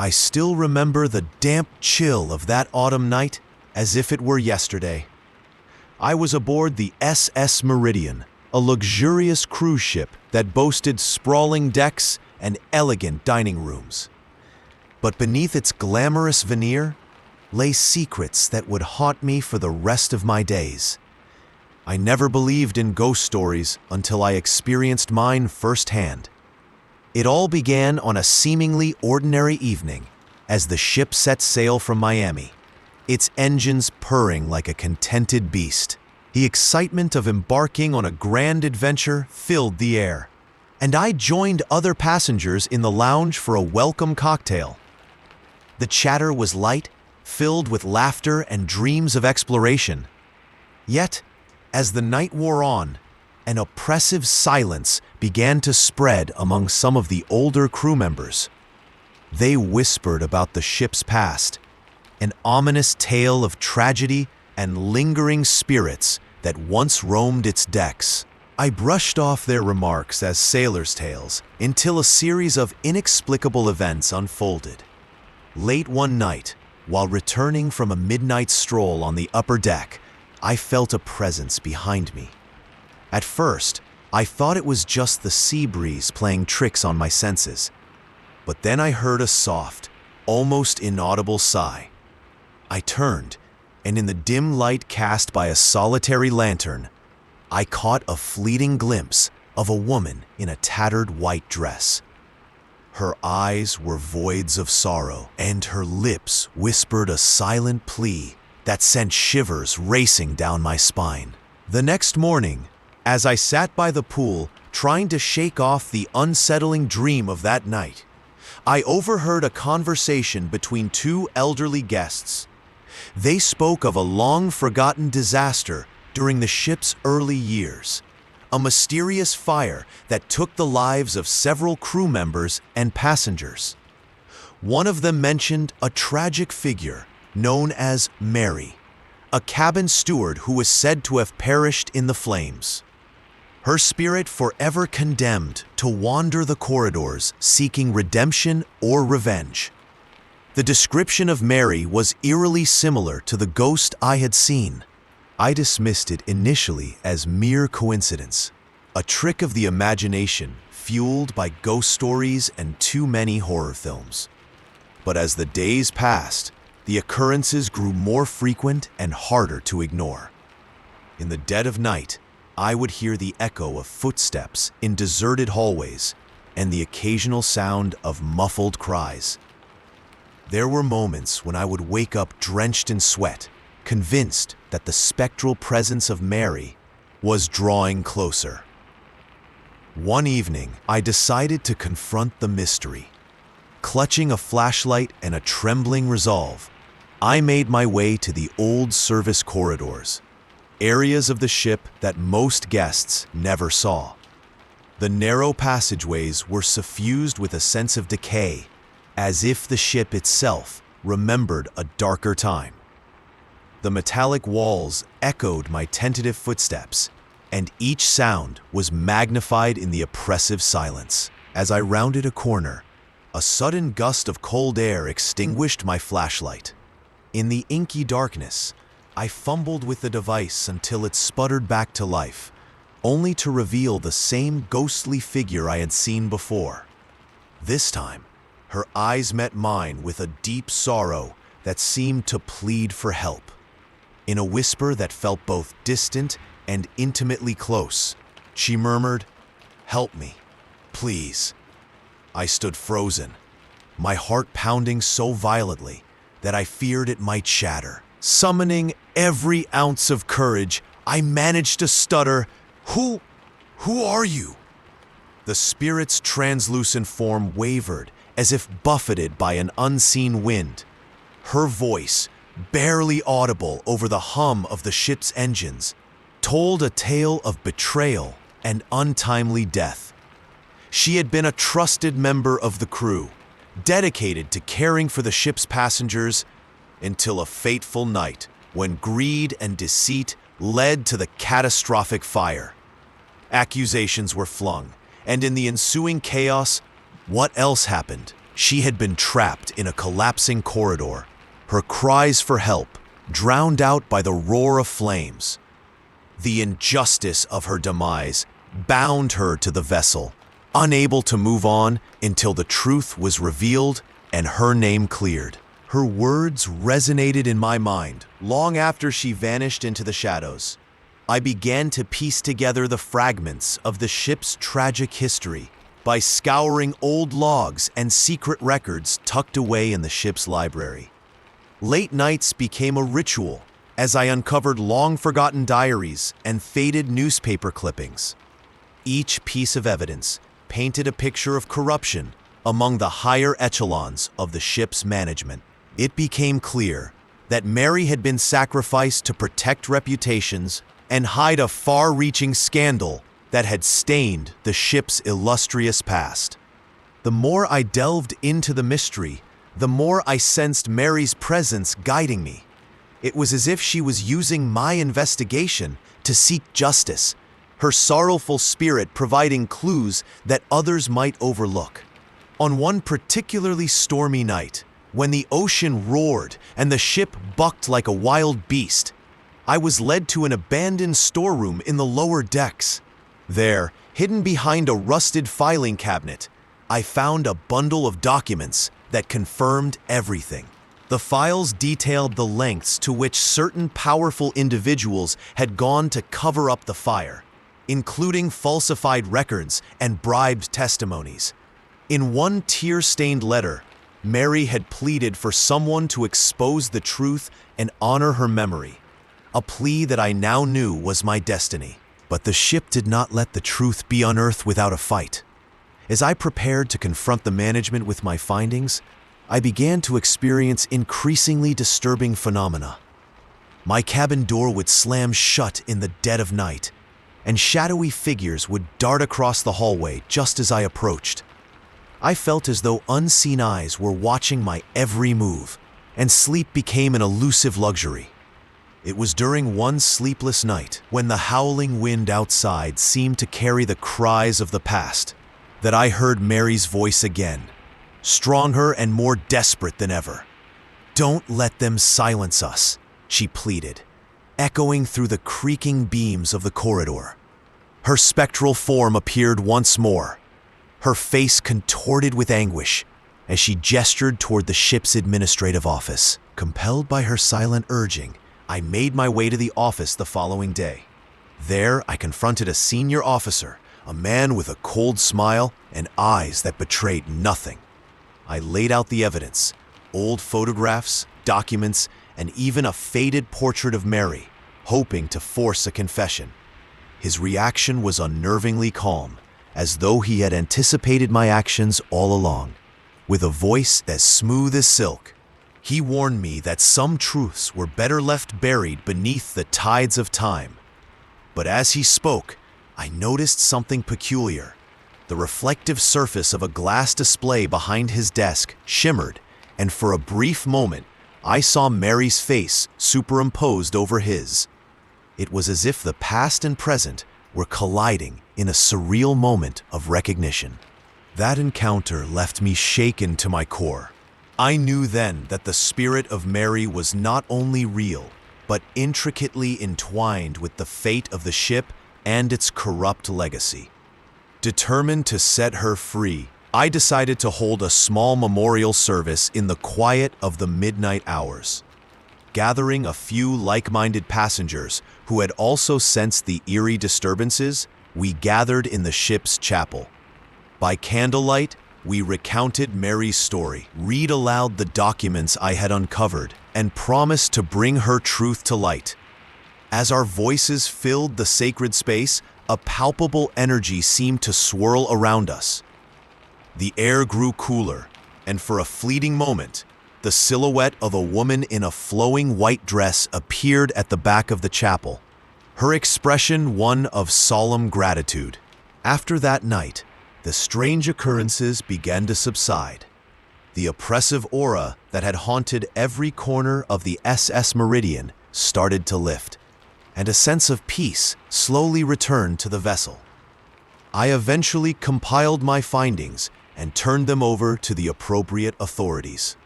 I still remember the damp chill of that autumn night as if it were yesterday. I was aboard the SS Meridian, a luxurious cruise ship that boasted sprawling decks and elegant dining rooms. But beneath its glamorous veneer lay secrets that would haunt me for the rest of my days. I never believed in ghost stories until I experienced mine firsthand. It all began on a seemingly ordinary evening as the ship set sail from Miami, its engines purring like a contented beast. The excitement of embarking on a grand adventure filled the air, and I joined other passengers in the lounge for a welcome cocktail. The chatter was light, filled with laughter and dreams of exploration. Yet, as the night wore on, an oppressive silence began to spread among some of the older crew members. They whispered about the ship's past, an ominous tale of tragedy and lingering spirits that once roamed its decks. I brushed off their remarks as sailors' tales until a series of inexplicable events unfolded. Late one night, while returning from a midnight stroll on the upper deck, I felt a presence behind me. At first, I thought it was just the sea breeze playing tricks on my senses. But then I heard a soft, almost inaudible sigh. I turned, and in the dim light cast by a solitary lantern, I caught a fleeting glimpse of a woman in a tattered white dress. Her eyes were voids of sorrow, and her lips whispered a silent plea that sent shivers racing down my spine. The next morning, as I sat by the pool trying to shake off the unsettling dream of that night, I overheard a conversation between two elderly guests. They spoke of a long-forgotten disaster during the ship's early years, a mysterious fire that took the lives of several crew members and passengers. One of them mentioned a tragic figure known as Mary, a cabin steward who was said to have perished in the flames. Her spirit forever condemned to wander the corridors seeking redemption or revenge. The description of Mary was eerily similar to the ghost I had seen. I dismissed it initially as mere coincidence, a trick of the imagination fueled by ghost stories and too many horror films. But as the days passed, the occurrences grew more frequent and harder to ignore. In the dead of night, I would hear the echo of footsteps in deserted hallways and the occasional sound of muffled cries. There were moments when I would wake up drenched in sweat, convinced that the spectral presence of Mary was drawing closer. One evening, I decided to confront the mystery. Clutching a flashlight and a trembling resolve, I made my way to the old service corridors, areas of the ship that most guests never saw. The narrow passageways were suffused with a sense of decay, as if the ship itself remembered a darker time. The metallic walls echoed my tentative footsteps, and each sound was magnified in the oppressive silence. As I rounded a corner, a sudden gust of cold air extinguished my flashlight. In the inky darkness, I fumbled with the device until it sputtered back to life, only to reveal the same ghostly figure I had seen before. This time, her eyes met mine with a deep sorrow that seemed to plead for help. In a whisper that felt both distant and intimately close, she murmured, "Help me, please." I stood frozen, my heart pounding so violently that I feared it might shatter. Summoning every ounce of courage, I managed to stutter, Who are you?" The spirit's translucent form wavered as if buffeted by an unseen wind. Her voice, barely audible over the hum of the ship's engines, told a tale of betrayal and untimely death. She had been a trusted member of the crew, dedicated to caring for the ship's passengers, until a fateful night when greed and deceit led to the catastrophic fire. Accusations were flung, and in the ensuing chaos, what else happened? She had been trapped in a collapsing corridor, her cries for help drowned out by the roar of flames. The injustice of her demise bound her to the vessel, unable to move on until the truth was revealed and her name cleared. Her words resonated in my mind long after she vanished into the shadows. I began to piece together the fragments of the ship's tragic history by scouring old logs and secret records tucked away in the ship's library. Late nights became a ritual as I uncovered long-forgotten diaries and faded newspaper clippings. Each piece of evidence painted a picture of corruption among the higher echelons of the ship's management. It became clear that Mary had been sacrificed to protect reputations and hide a far-reaching scandal that had stained the ship's illustrious past. The more I delved into the mystery, the more I sensed Mary's presence guiding me. It was as if she was using my investigation to seek justice, her sorrowful spirit providing clues that others might overlook. On one particularly stormy night, when the ocean roared and the ship bucked like a wild beast, I was led to an abandoned storeroom in the lower decks. There, hidden behind a rusted filing cabinet, I found a bundle of documents that confirmed everything. The files detailed the lengths to which certain powerful individuals had gone to cover up the fire, including falsified records and bribed testimonies. In one tear-stained letter, Mary had pleaded for someone to expose the truth and honor her memory, a plea that I now knew was my destiny. But the ship did not let the truth be unearthed without a fight. As I prepared to confront the management with my findings, I began to experience increasingly disturbing phenomena. My cabin door would slam shut in the dead of night, and shadowy figures would dart across the hallway just as I approached. I felt as though unseen eyes were watching my every move, and sleep became an elusive luxury. It was during one sleepless night, when the howling wind outside seemed to carry the cries of the past, that I heard Mary's voice again, stronger and more desperate than ever. "Don't let them silence us," she pleaded, echoing through the creaking beams of the corridor. Her spectral form appeared once more, her face contorted with anguish, as she gestured toward the ship's administrative office. Compelled by her silent urging, I made my way to the office the following day. There, I confronted a senior officer, a man with a cold smile and eyes that betrayed nothing. I laid out the evidence, old photographs, documents, and even a faded portrait of Mary, hoping to force a confession. His reaction was unnervingly calm, as though he had anticipated my actions all along. With a voice as smooth as silk, he warned me that some truths were better left buried beneath the tides of time. But as he spoke, I noticed something peculiar. The reflective surface of a glass display behind his desk shimmered, and for a brief moment, I saw Mary's face superimposed over his. It was as if the past and present were colliding in a surreal moment of recognition. That encounter left me shaken to my core. I knew then that the spirit of Mary was not only real, but intricately entwined with the fate of the ship and its corrupt legacy. Determined to set her free, I decided to hold a small memorial service in the quiet of the midnight hours. Gathering a few like-minded passengers who had also sensed the eerie disturbances, we gathered in the ship's chapel. By candlelight, we recounted Mary's story, read aloud the documents I had uncovered, and promised to bring her truth to light. As our voices filled the sacred space, a palpable energy seemed to swirl around us. The air grew cooler, and for a fleeting moment, the silhouette of a woman in a flowing white dress appeared at the back of the chapel, her expression one of solemn gratitude. After that night, the strange occurrences began to subside. The oppressive aura that had haunted every corner of the SS Meridian started to lift, and a sense of peace slowly returned to the vessel. I eventually compiled my findings and turned them over to the appropriate authorities.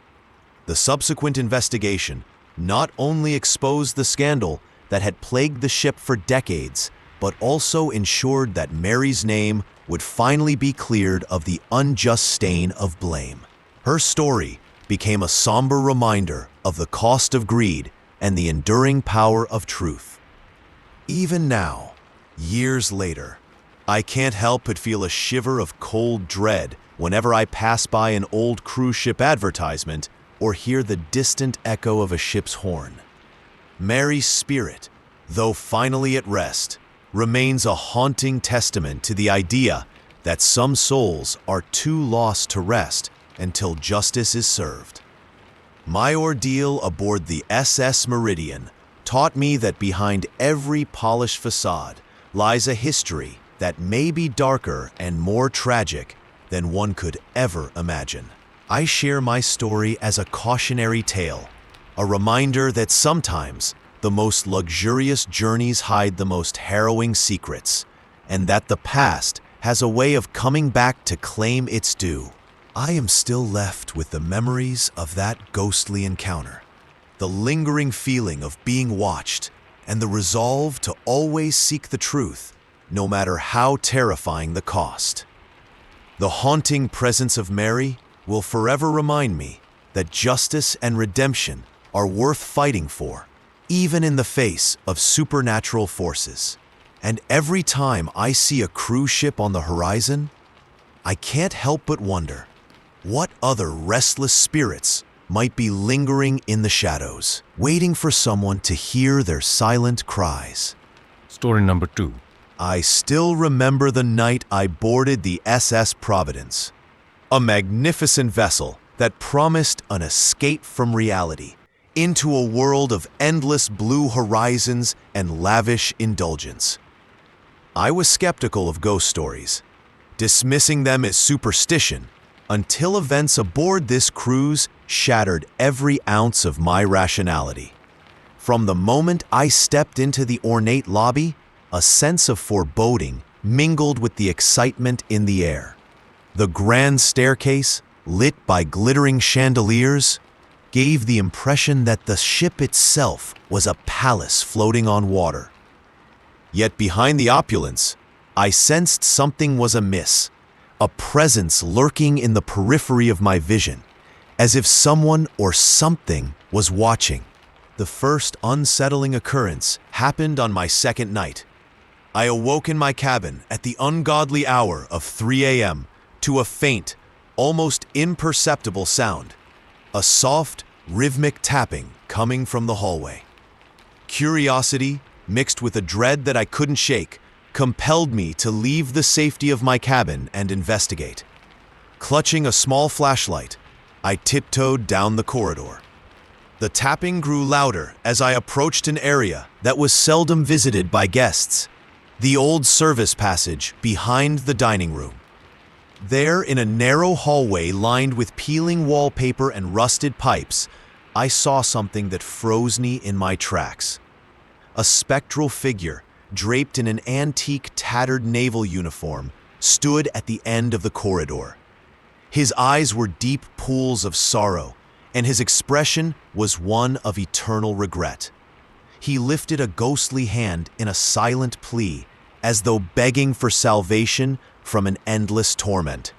The subsequent investigation not only exposed the scandal that had plagued the ship for decades, but also ensured that Mary's name would finally be cleared of the unjust stain of blame. Her story became a somber reminder of the cost of greed and the enduring power of truth. Even now, years later, I can't help but feel a shiver of cold dread whenever I pass by an old cruise ship advertisement or hear the distant echo of a ship's horn. Mary's spirit, though finally at rest, remains a haunting testament to the idea that some souls are too lost to rest until justice is served. My ordeal aboard the SS Meridian taught me that behind every polished facade lies a history that may be darker and more tragic than one could ever imagine. I share my story as a cautionary tale, a reminder that sometimes the most luxurious journeys hide the most harrowing secrets, and that the past has a way of coming back to claim its due. I am still left with the memories of that ghostly encounter, the lingering feeling of being watched, and the resolve to always seek the truth, no matter how terrifying the cost. The haunting presence of Mary will forever remind me that justice and redemption are worth fighting for, even in the face of supernatural forces. And every time I see a cruise ship on the horizon, I can't help but wonder what other restless spirits might be lingering in the shadows, waiting for someone to hear their silent cries. Story number 2. I still remember the night I boarded the SS Providence, a magnificent vessel that promised an escape from reality into a world of endless blue horizons and lavish indulgence. I was skeptical of ghost stories, dismissing them as superstition, until events aboard this cruise shattered every ounce of my rationality. From the moment I stepped into the ornate lobby, a sense of foreboding mingled with the excitement in the air. The grand staircase, lit by glittering chandeliers, gave the impression that the ship itself was a palace floating on water. Yet behind the opulence, I sensed something was amiss, a presence lurking in the periphery of my vision, as if someone or something was watching. The first unsettling occurrence happened on my second night. I awoke in my cabin at the ungodly hour of 3 a.m. to a faint, almost imperceptible sound, a soft, rhythmic tapping coming from the hallway. Curiosity, mixed with a dread that I couldn't shake, compelled me to leave the safety of my cabin and investigate. Clutching a small flashlight, I tiptoed down the corridor. The tapping grew louder as I approached an area that was seldom visited by guests, the old service passage behind the dining room. There, in a narrow hallway lined with peeling wallpaper and rusted pipes, I saw something that froze me in my tracks. A spectral figure, draped in an antique, tattered naval uniform, stood at the end of the corridor. His eyes were deep pools of sorrow, and his expression was one of eternal regret. He lifted a ghostly hand in a silent plea, as though begging for salvation from an endless torment.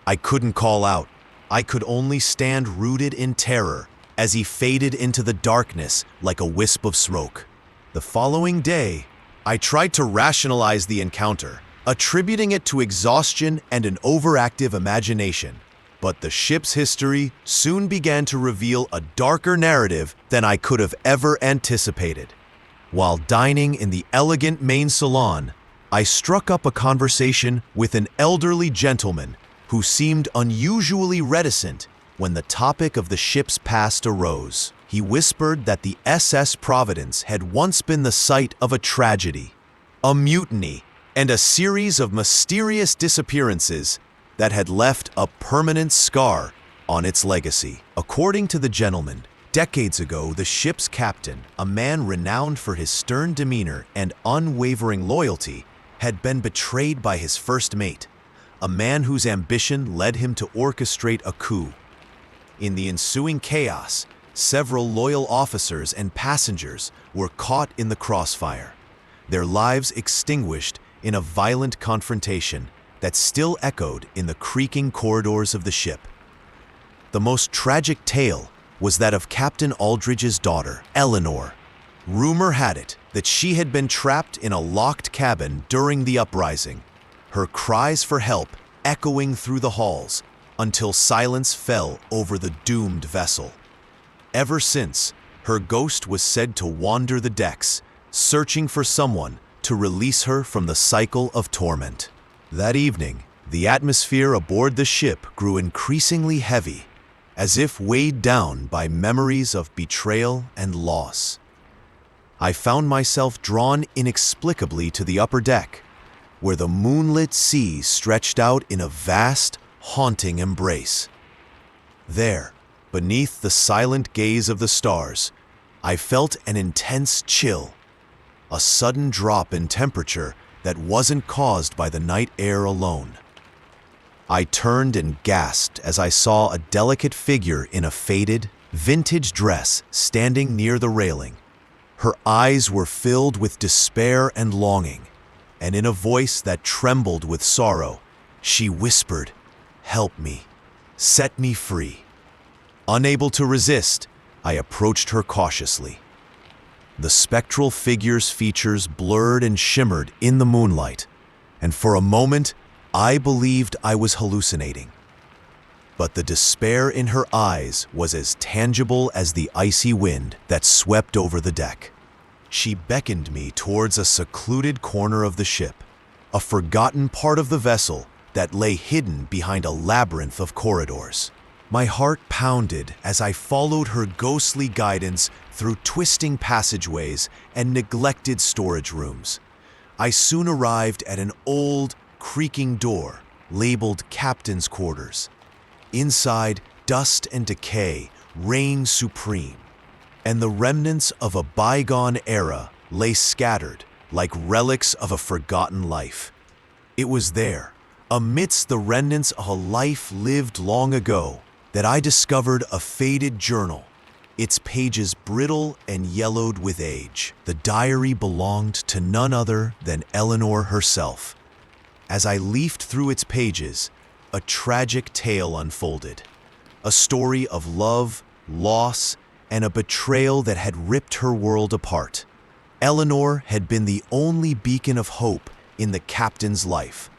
I couldn't call out. I could only stand rooted in terror as he faded into the darkness like a wisp of smoke. The following day, I tried to rationalize the encounter, attributing it to exhaustion and an overactive imagination. But the ship's history soon began to reveal a darker narrative than I could have ever anticipated. While dining in the elegant main salon, I struck up a conversation with an elderly gentleman who seemed unusually reticent when the topic of the ship's past arose. He whispered that the SS Providence had once been the site of a tragedy, a mutiny, and a series of mysterious disappearances that had left a permanent scar on its legacy. According to the gentleman, decades ago, the ship's captain, a man renowned for his stern demeanor and unwavering loyalty, had been betrayed by his first mate, a man whose ambition led him to orchestrate a coup. In the ensuing chaos, several loyal officers and passengers were caught in the crossfire, their lives extinguished in a violent confrontation that still echoed in the creaking corridors of the ship. The most tragic tale was that of Captain Aldridge's daughter, Eleanor. Rumor had it that she had been trapped in a locked cabin during the uprising, her cries for help echoing through the halls until silence fell over the doomed vessel. Ever since, her ghost was said to wander the decks, searching for someone to release her from the cycle of torment. That evening, the atmosphere aboard the ship grew increasingly heavy, as if weighed down by memories of betrayal and loss. I found myself drawn inexplicably to the upper deck, where the moonlit sea stretched out in a vast, haunting embrace. There, beneath the silent gaze of the stars, I felt an intense chill, a sudden drop in temperature that wasn't caused by the night air alone. I turned and gasped as I saw a delicate figure in a faded, vintage dress standing near the railing. Her eyes were filled with despair and longing, and in a voice that trembled with sorrow, she whispered, "Help me, set me free." Unable to resist, I approached her cautiously. The spectral figure's features blurred and shimmered in the moonlight, and for a moment, I believed I was hallucinating. But the despair in her eyes was as tangible as the icy wind that swept over the deck. She beckoned me towards a secluded corner of the ship, a forgotten part of the vessel that lay hidden behind a labyrinth of corridors. My heart pounded as I followed her ghostly guidance through twisting passageways and neglected storage rooms. I soon arrived at an old, creaking door labeled Captain's Quarters. Inside, dust and decay reigned supreme, and the remnants of a bygone era lay scattered like relics of a forgotten life. It was there, amidst the remnants of a life lived long ago, that I discovered a faded journal, its pages brittle and yellowed with age. The diary belonged to none other than Eleanor herself. As I leafed through its pages, a tragic tale unfolded, a story of love, loss, and a betrayal that had ripped her world apart. Eleanor had been the only beacon of hope in the captain's life,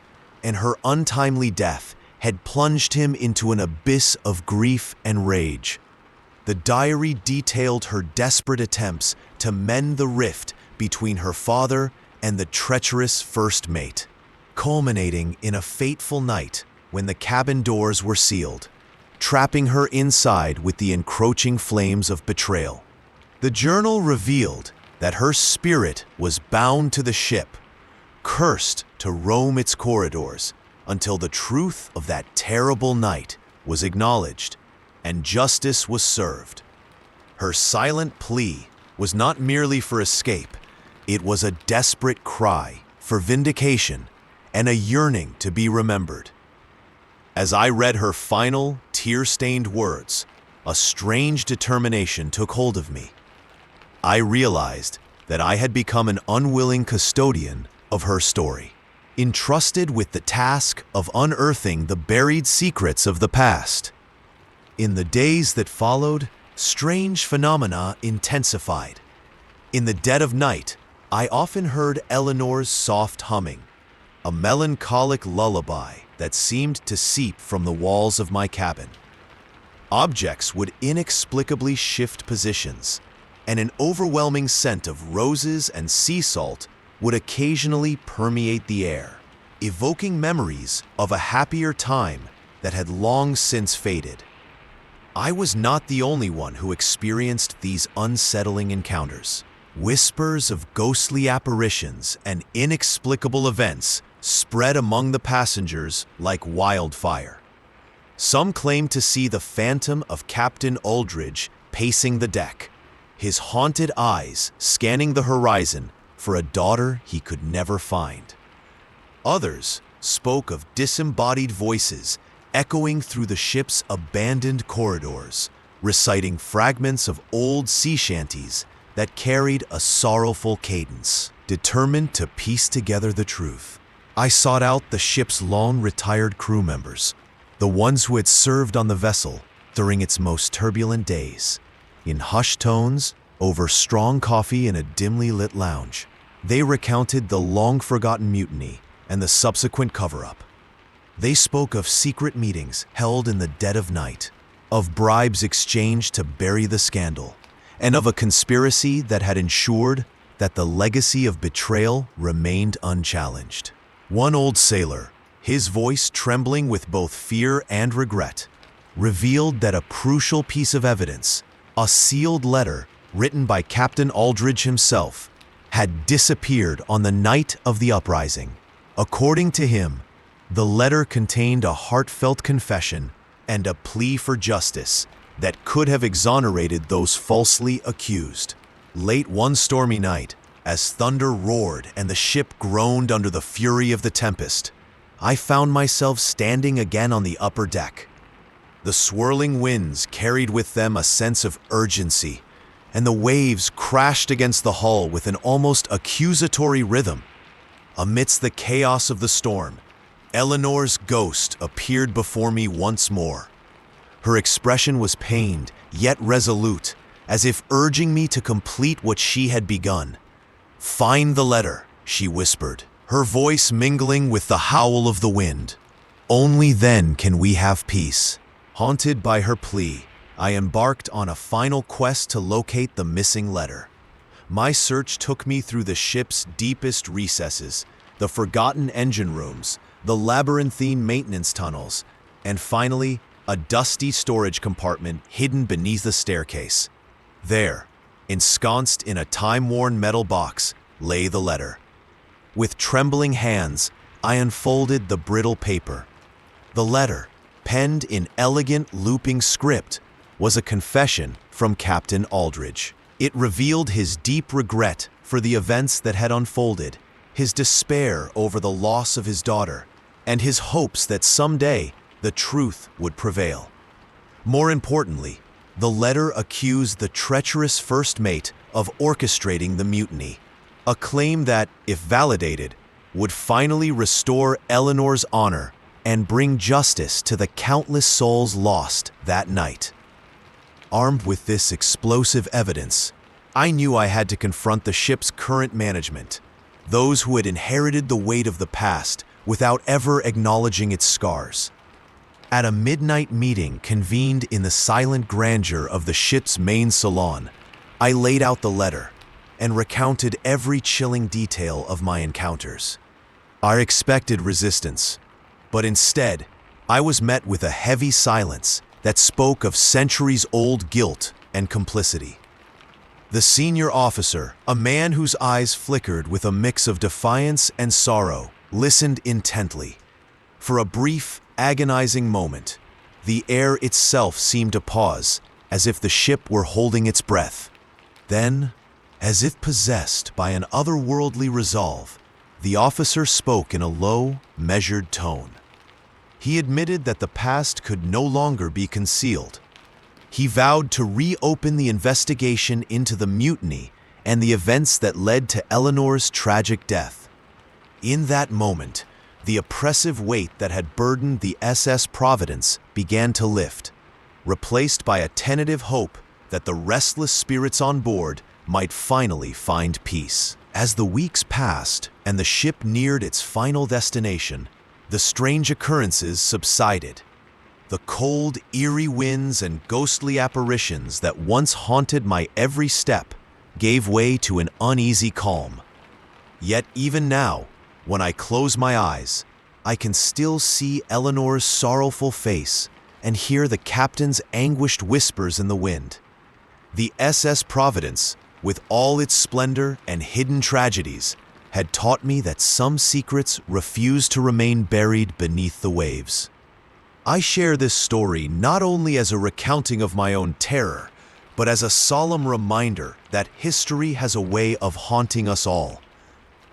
and her untimely death had plunged him into an abyss of grief and rage. The diary detailed her desperate attempts to mend the rift between her father and the treacherous first mate, culminating in a fateful night when the cabin doors were sealed, trapping her inside with the encroaching flames of betrayal. The journal revealed that her spirit was bound to the ship, cursed to roam its corridors until the truth of that terrible night was acknowledged and justice was served. Her silent plea was not merely for escape, it was a desperate cry for vindication and a yearning to be remembered. As I read her final, tear-stained words, a strange determination took hold of me. I realized that I had become an unwilling custodian of her story, entrusted with the task of unearthing the buried secrets of the past. In the days that followed, strange phenomena intensified. In the dead of night, I often heard Eleanor's soft humming, a melancholic lullaby that seemed to seep from the walls of my cabin. Objects would inexplicably shift positions, and an overwhelming scent of roses and sea salt would occasionally permeate the air, evoking memories of a happier time that had long since faded. I was not the only one who experienced these unsettling encounters. Whispers of ghostly apparitions and inexplicable events spread among the passengers like wildfire. Some claimed to see the phantom of Captain Aldridge pacing the deck, his haunted eyes scanning the horizon for a daughter he could never find. Others spoke of disembodied voices echoing through the ship's abandoned corridors, reciting fragments of old sea shanties that carried a sorrowful cadence. Determined to piece together the truth, I sought out the ship's long-retired crew members, the ones who had served on the vessel during its most turbulent days. In hushed tones, over strong coffee in a dimly lit lounge, they recounted the long-forgotten mutiny and the subsequent cover-up. They spoke of secret meetings held in the dead of night, of bribes exchanged to bury the scandal, and of a conspiracy that had ensured that the legacy of betrayal remained unchallenged. One old sailor, his voice trembling with both fear and regret, revealed that a crucial piece of evidence, a sealed letter written by Captain Aldridge himself, had disappeared on the night of the uprising. According to him, the letter contained a heartfelt confession and a plea for justice that could have exonerated those falsely accused. Late one stormy night, as thunder roared and the ship groaned under the fury of the tempest, I found myself standing again on the upper deck. The swirling winds carried with them a sense of urgency, and the waves crashed against the hull with an almost accusatory rhythm. Amidst the chaos of the storm, Eleanor's ghost appeared before me once more. Her expression was pained, yet resolute, as if urging me to complete what she had begun. "Find the letter," she whispered, her voice mingling with the howl of the wind. "Only then can we have peace." Haunted by her plea, I embarked on a final quest to locate the missing letter. My search took me through the ship's deepest recesses, the forgotten engine rooms, the labyrinthine maintenance tunnels, and finally, a dusty storage compartment hidden beneath a staircase. There, ensconced in a time-worn metal box, lay the letter. With trembling hands, I unfolded the brittle paper. The letter, penned in elegant looping script, was a confession from Captain Aldridge. It revealed his deep regret for the events that had unfolded, his despair over the loss of his daughter, and his hopes that someday the truth would prevail. More importantly, the letter accused the treacherous first mate of orchestrating the mutiny, a claim that, if validated, would finally restore Eleanor's honor and bring justice to the countless souls lost that night. Armed with this explosive evidence, I knew I had to confront the ship's current management, those who had inherited the weight of the past without ever acknowledging its scars. At a midnight meeting convened in the silent grandeur of the ship's main salon, I laid out the letter and recounted every chilling detail of my encounters. I expected resistance, but instead, I was met with a heavy silence that spoke of centuries-old guilt and complicity. The senior officer, a man whose eyes flickered with a mix of defiance and sorrow, listened intently. For a brief, agonizing moment, the air itself seemed to pause, as if the ship were holding its breath. Then, as if possessed by an otherworldly resolve, the officer spoke in a low, measured tone. He admitted that the past could no longer be concealed. He vowed to reopen the investigation into the mutiny and the events that led to Eleanor's tragic death. In that moment, the oppressive weight that had burdened the SS Providence began to lift, replaced by a tentative hope that the restless spirits on board might finally find peace. As the weeks passed and the ship neared its final destination, the strange occurrences subsided. The cold, eerie winds and ghostly apparitions that once haunted my every step gave way to an uneasy calm. Yet even now, when I close my eyes, I can still see Eleanor's sorrowful face and hear the captain's anguished whispers in the wind. The SS Providence, with all its splendor and hidden tragedies, had taught me that some secrets refuse to remain buried beneath the waves. I share this story not only as a recounting of my own terror, but as a solemn reminder that history has a way of haunting us all.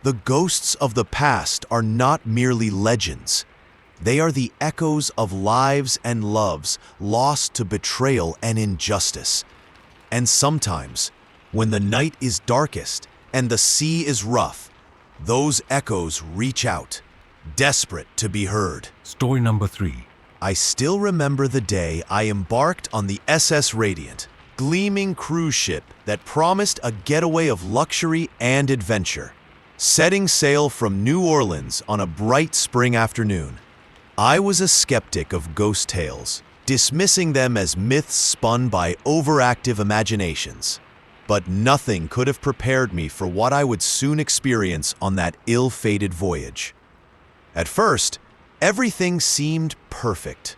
The ghosts of the past are not merely legends. They are the echoes of lives and loves lost to betrayal and injustice. And sometimes, when the night is darkest and the sea is rough, those echoes reach out, desperate to be heard. Story number 3. I still remember the day I embarked on the SS Radiant, gleaming cruise ship that promised a getaway of luxury and adventure. Setting sail from New Orleans on a bright spring afternoon, I was a skeptic of ghost tales, dismissing them as myths spun by overactive imaginations. But nothing could have prepared me for what I would soon experience on that ill-fated voyage. At first, everything seemed perfect.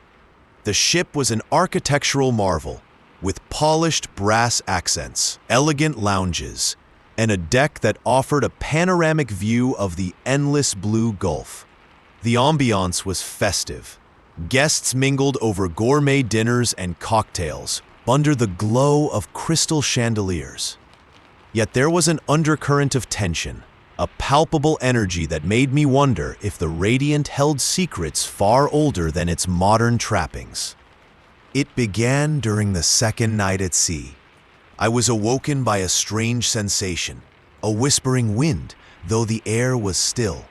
The ship was an architectural marvel, with polished brass accents, elegant lounges, and a deck that offered a panoramic view of the endless blue Gulf. The ambiance was festive. Guests mingled over gourmet dinners and cocktails under the glow of crystal chandeliers. Yet there was an undercurrent of tension, a palpable energy that made me wonder if the Radiant held secrets far older than its modern trappings. It began during the second night at sea. I was awoken by a strange sensation, a whispering wind, though the air was still.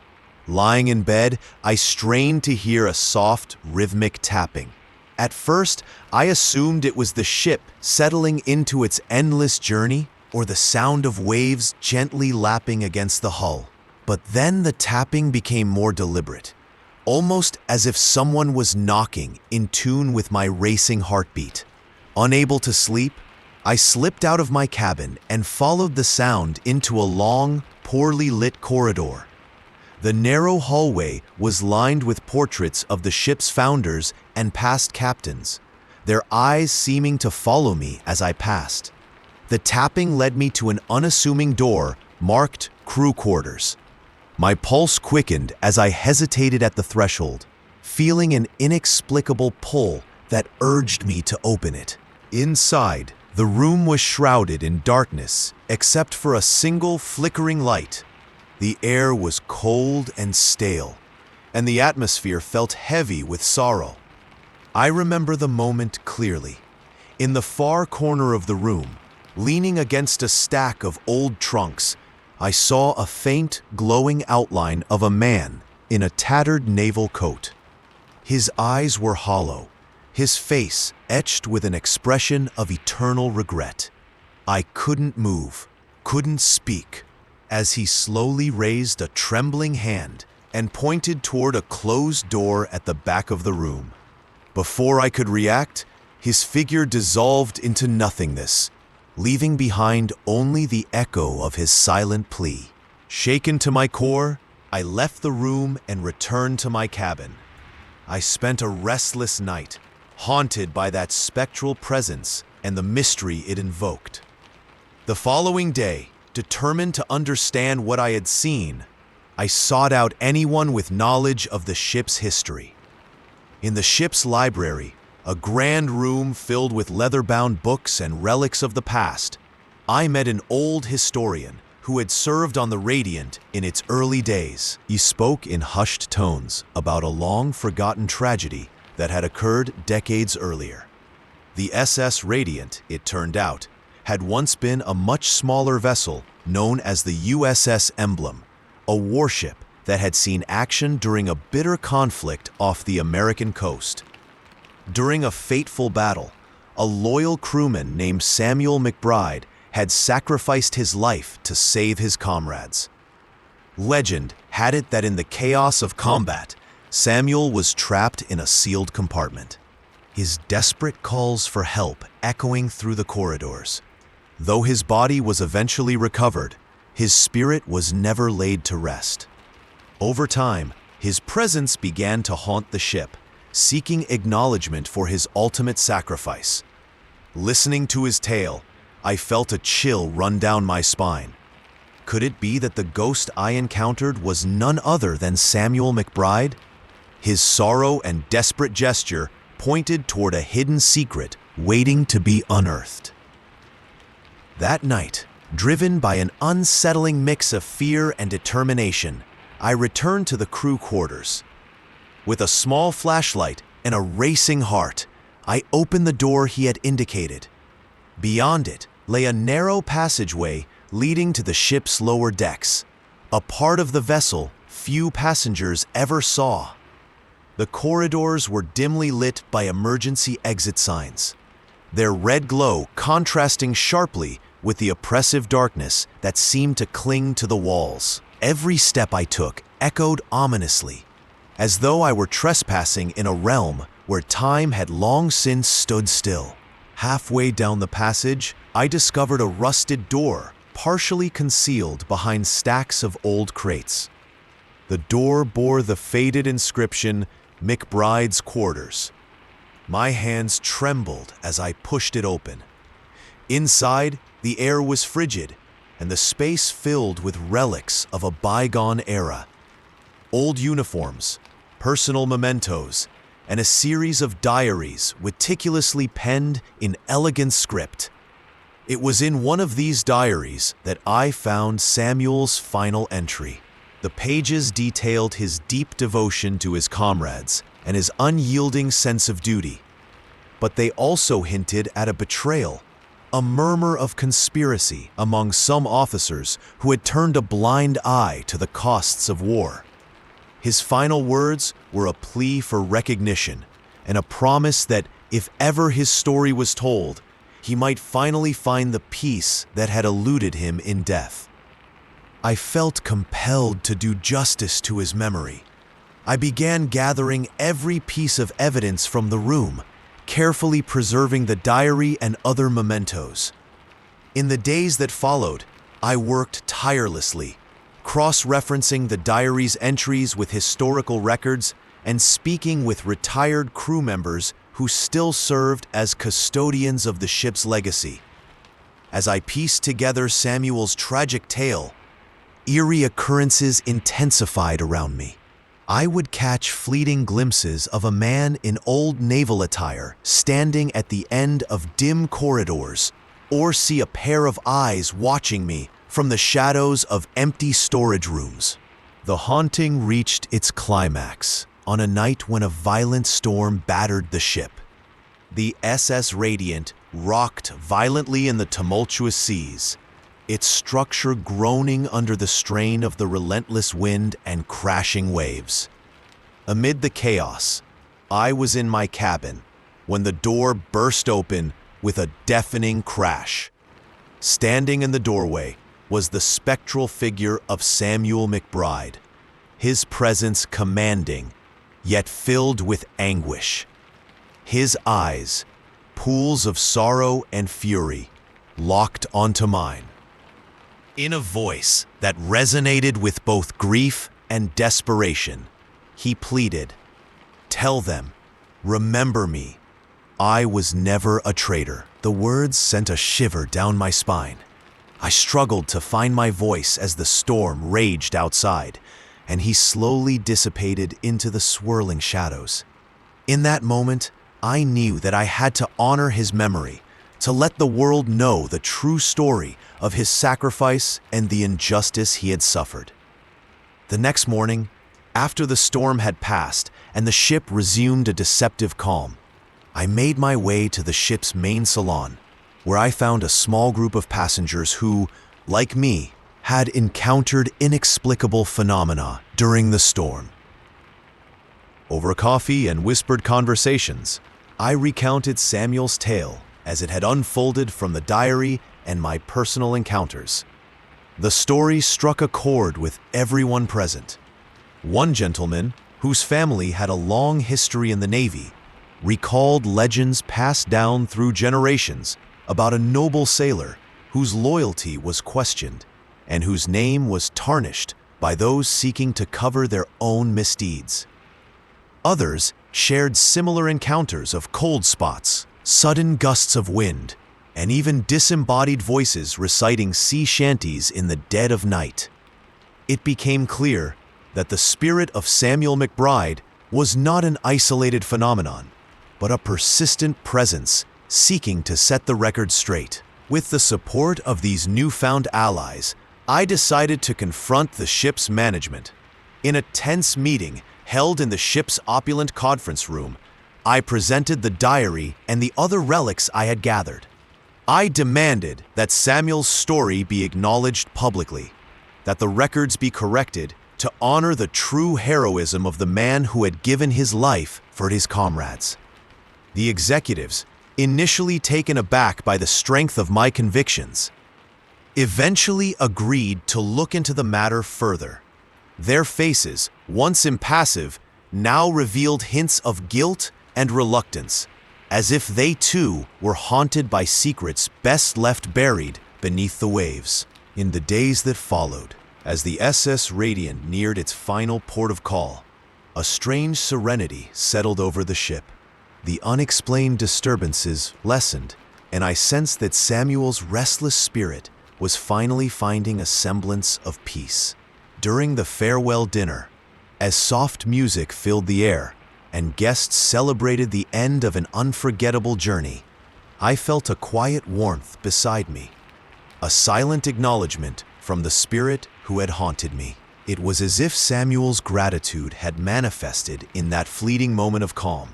Lying in bed, I strained to hear a soft, rhythmic tapping. At first, I assumed it was the ship settling into its endless journey or the sound of waves gently lapping against the hull. But then the tapping became more deliberate, almost as if someone was knocking in tune with my racing heartbeat. Unable to sleep, I slipped out of my cabin and followed the sound into a long, poorly lit corridor. The narrow hallway was lined with portraits of the ship's founders and past captains, their eyes seeming to follow me as I passed. The tapping led me to an unassuming door marked Crew Quarters. My pulse quickened as I hesitated at the threshold, feeling an inexplicable pull that urged me to open it. Inside, the room was shrouded in darkness except for a single flickering light. The air was cold and stale, and the atmosphere felt heavy with sorrow. I remember the moment clearly. In the far corner of the room, leaning against a stack of old trunks, I saw a faint, glowing outline of a man in a tattered naval coat. His eyes were hollow, his face etched with an expression of eternal regret. I couldn't move, couldn't speak, as he slowly raised a trembling hand and pointed toward a closed door at the back of the room. Before I could react, his figure dissolved into nothingness, leaving behind only the echo of his silent plea. Shaken to my core, I left the room and returned to my cabin. I spent a restless night, haunted by that spectral presence and the mystery it invoked. The following day, determined to understand what I had seen, I sought out anyone with knowledge of the ship's history. In the ship's library, a grand room filled with leather-bound books and relics of the past, I met an old historian who had served on the Radiant in its early days. He spoke in hushed tones about a long-forgotten tragedy that had occurred decades earlier. The SS Radiant, it turned out, had once been a much smaller vessel known as the USS Emblem, a warship that had seen action during a bitter conflict off the American coast. During a fateful battle, a loyal crewman named Samuel McBride had sacrificed his life to save his comrades. Legend had it that in the chaos of combat, Samuel was trapped in a sealed compartment, his desperate calls for help echoing through the corridors. Though his body was eventually recovered, his spirit was never laid to rest. Over time, his presence began to haunt the ship, seeking acknowledgement for his ultimate sacrifice. Listening to his tale, I felt a chill run down my spine. Could it be that the ghost I encountered was none other than Samuel McBride? His sorrow and desperate gesture pointed toward a hidden secret waiting to be unearthed. That night, Driven by an unsettling mix of fear and determination, I returned to the crew quarters. With a small flashlight and a racing heart, I opened the door he had indicated. Beyond it lay a narrow passageway leading to the ship's lower decks, a part of the vessel few passengers ever saw. The corridors were dimly lit by emergency exit signs, their red glow contrasting sharply with the oppressive darkness that seemed to cling to the walls. Every step I took echoed ominously, as though I were trespassing in a realm where time had long since stood still. Halfway down the passage, I discovered a rusted door partially concealed behind stacks of old crates. The door bore the faded inscription, "McBride's Quarters." My hands trembled as I pushed it open. Inside, the air was frigid, and the space filled with relics of a bygone era. Old uniforms, personal mementos, and a series of diaries meticulously penned in elegant script. It was in one of these diaries that I found Samuel's final entry. The pages detailed his deep devotion to his comrades and his unyielding sense of duty. But they also hinted at a betrayal, a murmur of conspiracy among some officers who had turned a blind eye to the costs of war. His final words were a plea for recognition and a promise that if ever his story was told, he might finally find the peace that had eluded him in death. I felt compelled to do justice to his memory. I began gathering every piece of evidence from the room, carefully preserving the diary and other mementos. In the days that followed, I worked tirelessly, cross-referencing the diary's entries with historical records and speaking with retired crew members who still served as custodians of the ship's legacy. As I pieced together Samuel's tragic tale, eerie occurrences intensified around me. I would catch fleeting glimpses of a man in old naval attire standing at the end of dim corridors, or see a pair of eyes watching me from the shadows of empty storage rooms. The haunting reached its climax on a night when a violent storm battered the ship. The SS Radiant rocked violently in the tumultuous seas, its structure groaning under the strain of the relentless wind and crashing waves. Amid the chaos, I was in my cabin when the door burst open with a deafening crash. Standing in the doorway was the spectral figure of Samuel McBride, his presence commanding, yet filled with anguish. His eyes, pools of sorrow and fury, locked onto mine. In a voice that resonated with both grief and desperation, he pleaded, "Tell them, remember me. I was never a traitor." The words sent a shiver down my spine. I struggled to find my voice as the storm raged outside, and he slowly dissipated into the swirling shadows. In that moment, I knew that I had to honor his memory, to let the world know the true story of his sacrifice and the injustice he had suffered. The next morning, after the storm had passed and the ship resumed a deceptive calm, I made my way to the ship's main salon, where I found a small group of passengers who, like me, had encountered inexplicable phenomena during the storm. Over coffee and whispered conversations, I recounted Samuel's tale as it had unfolded from the diary and my personal encounters. The story struck a chord with everyone present. One gentleman, whose family had a long history in the Navy, recalled legends passed down through generations about a noble sailor whose loyalty was questioned and whose name was tarnished by those seeking to cover their own misdeeds. Others shared similar encounters of cold spots, sudden gusts of wind, and even disembodied voices reciting sea shanties in the dead of night. It became clear that the spirit of Samuel McBride was not an isolated phenomenon, but a persistent presence seeking to set the record straight. With the support of these newfound allies, I decided to confront the ship's management. In a tense meeting held in the ship's opulent conference room, I presented the diary and the other relics I had gathered. I demanded that Samuel's story be acknowledged publicly, that the records be corrected to honor the true heroism of the man who had given his life for his comrades. The executives, initially taken aback by the strength of my convictions, eventually agreed to look into the matter further. Their faces, once impassive, now revealed hints of guilt and reluctance, as if they too were haunted by secrets best left buried beneath the waves. In the days that followed, as the SS Radiant neared its final port of call, a strange serenity settled over the ship. The unexplained disturbances lessened, and I sensed that Samuel's restless spirit was finally finding a semblance of peace. During the farewell dinner, as soft music filled the air and guests celebrated the end of an unforgettable journey, I felt a quiet warmth beside me, a silent acknowledgement from the spirit who had haunted me. It was as if Samuel's gratitude had manifested in that fleeting moment of calm,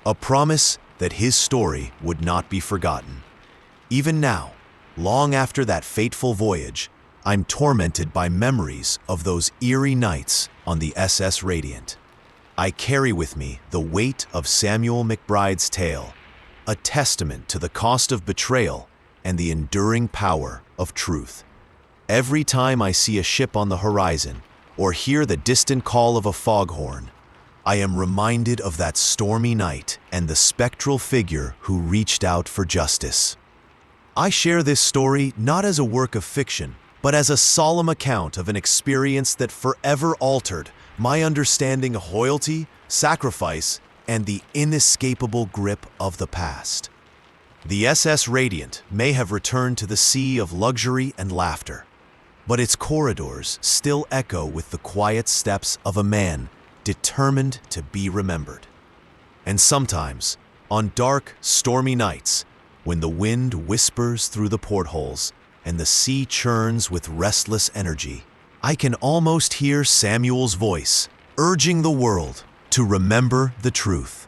a promise that his story would not be forgotten. Even now, long after that fateful voyage, I'm tormented by memories of those eerie nights on the SS Radiant. I carry with me the weight of Samuel McBride's tale, a testament to the cost of betrayal and the enduring power of truth. Every time I see a ship on the horizon or hear the distant call of a foghorn, I am reminded of that stormy night and the spectral figure who reached out for justice. I share this story not as a work of fiction, but as a solemn account of an experience that forever altered my understanding of loyalty, sacrifice, and the inescapable grip of the past. The SS Radiant may have returned to the sea of luxury and laughter, but its corridors still echo with the quiet steps of a man determined to be remembered. And sometimes, on dark, stormy nights, when the wind whispers through the portholes and the sea churns with restless energy, I can almost hear Samuel's voice urging the world to remember the truth.